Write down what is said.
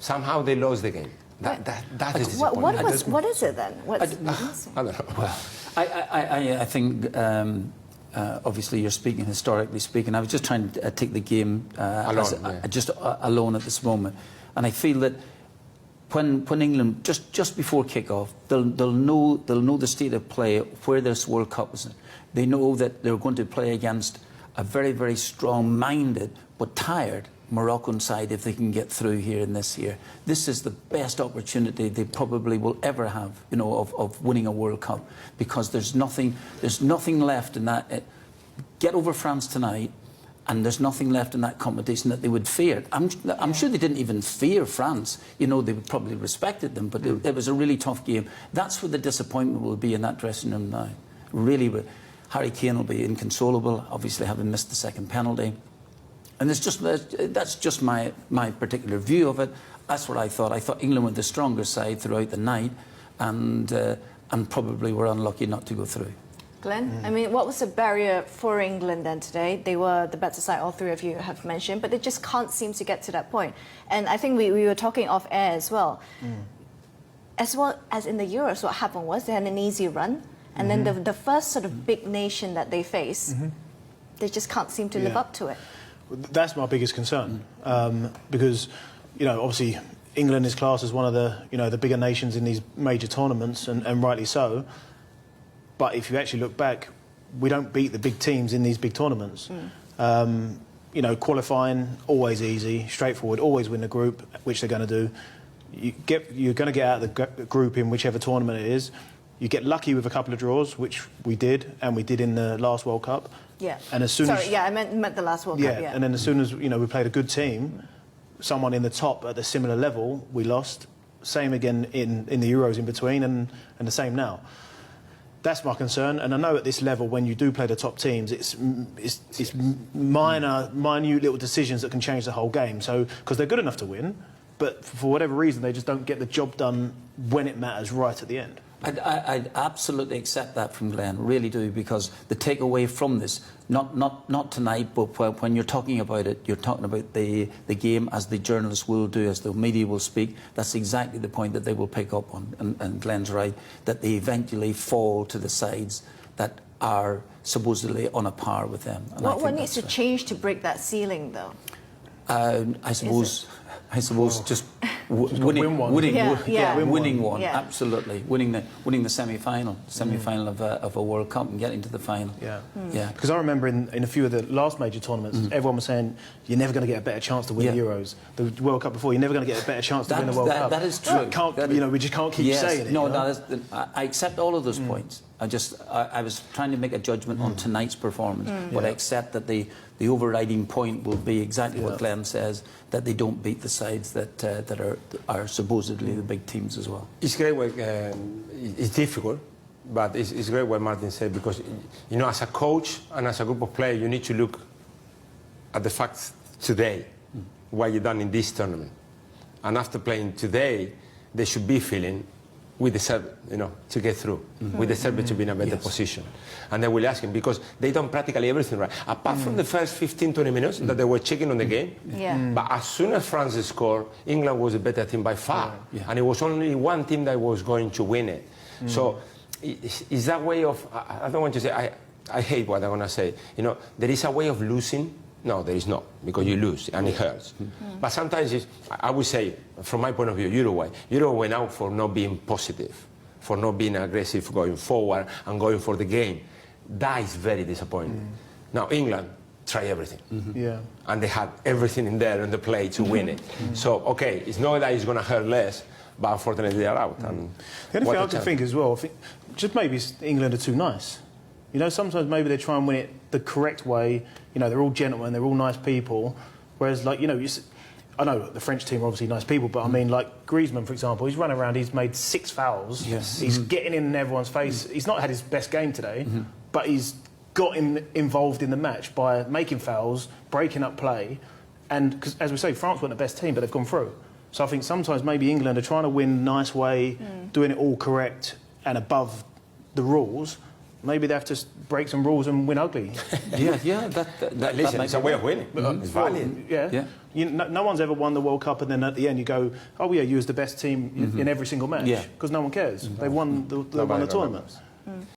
Somehow they lost the game. That is disappointing. What is it then? I don't know. Well, I think obviously you're speaking historically speaking. I was just trying to take the game alone at this moment, and I feel that when England just before kick-off, they'll know the state of play where this World Cup is. They know that they're going to play against a very, very strong-minded but tired Moroccan side if they can get through here in this year. This is the best opportunity they probably will ever have, you know, of winning a World Cup, because there's nothing left in that. Get over France tonight, and there's nothing left in that competition that they would fear. I'm sure they didn't even fear France. You know, they would probably respected them, but it was a really tough game. That's where the disappointment will be in that dressing room now. Really, Harry Kane will be inconsolable, obviously having missed the second penalty. And that's just my particular view of it. That's what I thought. I thought England were the stronger side throughout the night, and probably were unlucky not to go through. Glenn, I mean, what was the barrier for England then today? They were the better side, all three of you have mentioned, but they just can't seem to get to that point. And I think we were talking off air as well. As well as in the Euros, what happened was they had an easy run, and then the first sort of big nation that they face, they just can't seem to live up to it. That's my biggest concern, because, you know, obviously England is classed as one of the, you know, the bigger nations in these major tournaments, and rightly so. But if you actually look back, we don't beat the big teams in these big tournaments. You know, qualifying, always easy, straightforward, always win the group, which they're going to do. You're going to get out of the group in whichever tournament it is. You get lucky with a couple of draws, which we did, and we did in the last World Cup. Yeah. And as soon as, I meant the last World Cup. Yeah. And then as soon as, you know, we played a good team, someone in the top at a similar level, we lost. Same again in the Euros in between, and the same now. That's my concern. And I know at this level, when you do play the top teams, it's minute little decisions that can change the whole game. So, because they're good enough to win, but for whatever reason, they just don't get the job done when it matters right at the end. I'd absolutely accept that from Glenn, really do, because the takeaway from this, not tonight, but when you're talking about it, you're talking about the game as the journalists will do, as the media will speak. That's exactly the point that they will pick up on, and Glenn's right, that they eventually fall to the sides that are supposedly on a par with them. And what needs to change to break that ceiling, though? I suppose just winning one. Absolutely, winning the semi-final of a World Cup and getting to the final. Yeah. Because I remember in a few of the last major tournaments, everyone was saying you're never going to get a better chance to win the Euros. The World Cup before, you're never going to get a better chance to win the World Cup. That is true. You know, we just can't keep saying it. No, I accept all of those points. I was trying to make a judgment on tonight's performance, but I accept that the overriding point will be exactly what Glenn says, that they don't beat the sides that are supposedly the big teams as well. It's great. It's difficult, but it's great what Martin said, because, you know, as a coach and as a group of players, you need to look at the facts today, what you've done in this tournament, and after playing today, they should be feeling we deserve, you know, to get through. We deserve to be in a better position. And they will ask him, because they done practically everything right. Apart from the first 15, 20 minutes that they were checking on the game. But as soon as France scored, England was a better team by far. And it was only one team that was going to win it. So is that way of, I don't want to say, I hate what I'm going to say. You know, there is a way of losing. No, there is not, because you lose and it hurts. But sometimes I would say, from my point of view, Uruguay went out for not being positive, for not being aggressive going forward and going for the game. That is very disappointing. Now, England tried everything. And they had everything in there on the play to win it. So, okay, it's not that it's going to hurt less, but unfortunately they are out. And the only thing I can think as well, just maybe England are too nice. You know, sometimes maybe they try and win it the correct way. You know, they're all gentlemen, they're all nice people. Whereas, like, you know, I know the French team are obviously nice people, but I mean, like Griezmann, for example, he's run around, he's made 6 fouls. He's getting in everyone's face. He's not had his best game today, but he's got involved in the match by making fouls, breaking up play. And, because, as we say, France weren't the best team, but they've gone through. So I think sometimes maybe England are trying to win a nice way, doing it all correct and above the rules, maybe they have to break some rules and win ugly. Yeah. Listen, it's a way of winning. It's valid. Yeah. No one's ever won the World Cup and then at the end you go, oh yeah, you was the best team in every single match. Yeah. Because no one cares. They won the tournament.